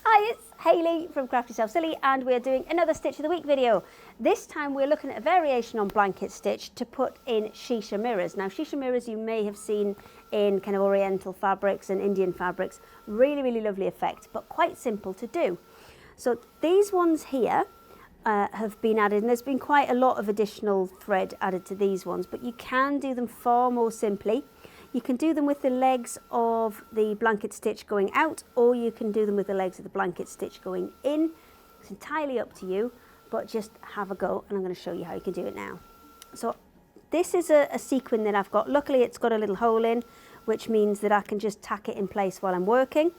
Hi, it's Hayley from Craft Yourself Silly, and we're doing another Stitch of the Week video. This time we're looking at a variation on blanket stitch to put in shisha mirrors. Now shisha mirrors you may have seen in kind of oriental fabrics and Indian fabrics. Really lovely effect, but quite simple to do. So these ones here have been added, and there's been quite a lot of additional thread added to these ones, but you can do them far more simply. You can do them with the legs of the blanket stitch going out, or you can do them with the legs of the blanket stitch going in. It's entirely up to you, but just have a go, and I'm going to show you how you can do it now. So this is a sequin that I've got. Luckily it's got a little hole in, which means that I can just tack it in place while I'm working.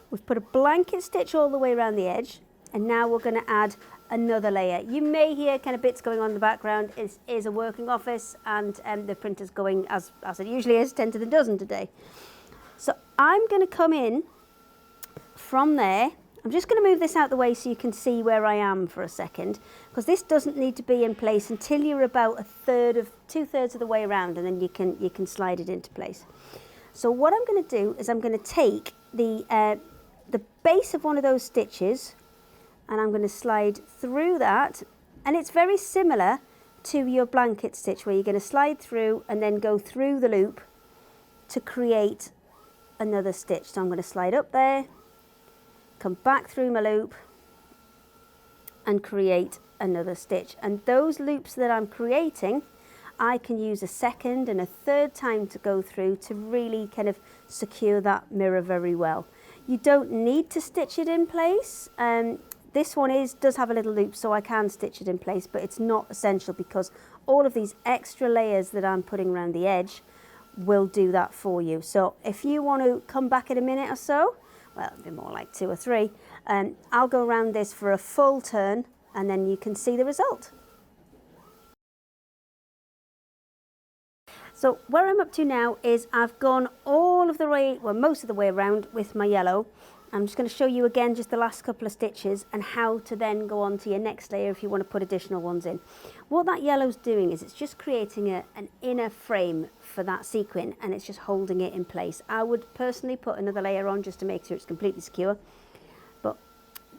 We've put a blanket stitch all the way around the edge, and now we're going to add another layer. You may hear kind of bits going on in the background. It is a working office, and the printer's going as it usually is, 10 to the dozen today. So I'm going to come in from there. I'm just going to move this out the way so you can see where I am for a second, because this doesn't need to be in place until you're about two-thirds of the way around, and then you can slide it into place. So what I'm going to do is I'm going to take the base of one of those stitches, and I'm going to slide through that, and it's very similar to your blanket stitch where you're going to slide through and then go through the loop to create another stitch. So I'm going to slide up there, come back through my loop and create another stitch, and those loops that I'm creating I can use a second and a third time to go through to really kind of secure that mirror very well. You don't need to stitch it in place. This one does have a little loop, so I can stitch it in place, but it's not essential because all of these extra layers that I'm putting around the edge will do that for you. So if you want to come back in a minute or so, well, it'll be more like 2 or 3, I'll go around this for a full turn, and then you can see the result. So where I'm up to now is I've gone all of the way, well, most of the way around with my yellow. I'm just going to show you again just the last couple of stitches and how to then go on to your next layer if you want to put additional ones in. What that yellow's doing is it's just creating an inner frame for that sequin, and it's just holding it in place. I would personally put another layer on just to make sure it's completely secure. But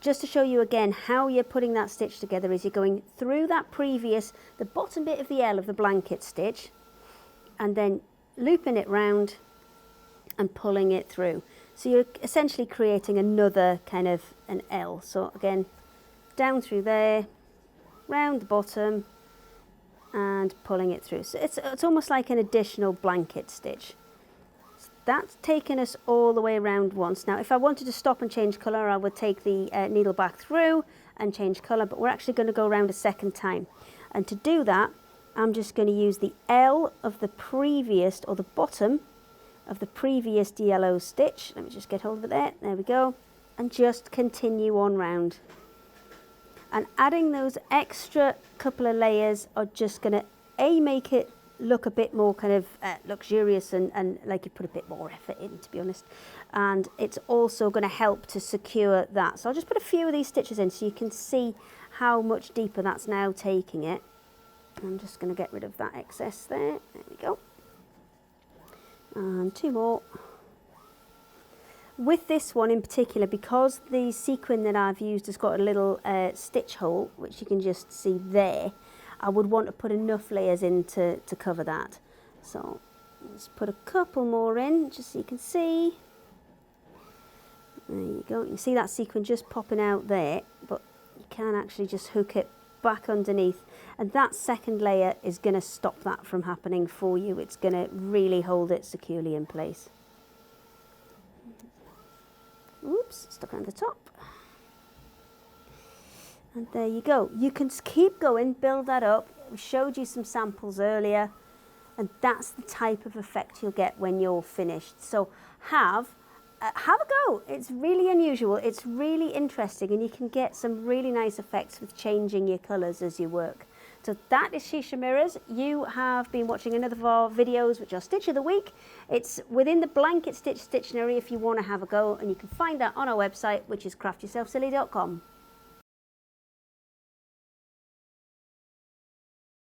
just to show you again how you're putting that stitch together is you're going through that the bottom bit of the L of the blanket stitch, and then looping it round and pulling it through. So you're essentially creating another kind of an L. So again, down through there, round the bottom, and pulling it through. So it's almost like an additional blanket stitch. So that's taken us all the way around once. Now, if I wanted to stop and change colour, I would take the needle back through and change colour, but we're actually going to go around a second time. And to do that, I'm just going to use the L of the previous, or the bottom of the previous yellow stitch. Let me just get hold of it there. There we go. And just continue on round. And adding those extra couple of layers are just going to make it look a bit more kind of luxurious and like you put a bit more effort in, to be honest. And it's also going to help to secure that. So I'll just put a few of these stitches in so you can see how much deeper that's now taking it. I'm just going to get rid of that excess there. There we go. And 2 more. With this one in particular, because the sequin that I've used has got a little stitch hole, which you can just see there, I would want to put enough layers in to cover that. So let's put a couple more in just so you can see. There you go. You can see that sequin just popping out there, but you can actually just hook it back underneath, and that second layer is going to stop that from happening for you. It's going to really hold it securely in place. Oops, stuck around the top. And there you go. You can keep going, build that up. We showed you some samples earlier, and that's the type of effect you'll get when you're finished. So have a go. It's really unusual, it's really interesting, and you can get some really nice effects with changing your colours as you work. So that is Shisha Mirrors. You have been watching another of our videos, which are Stitch of the Week. It's within the Blanket Stitch Dictionary if you want to have a go, and you can find that on our website, which is craftyourselfsilly.com.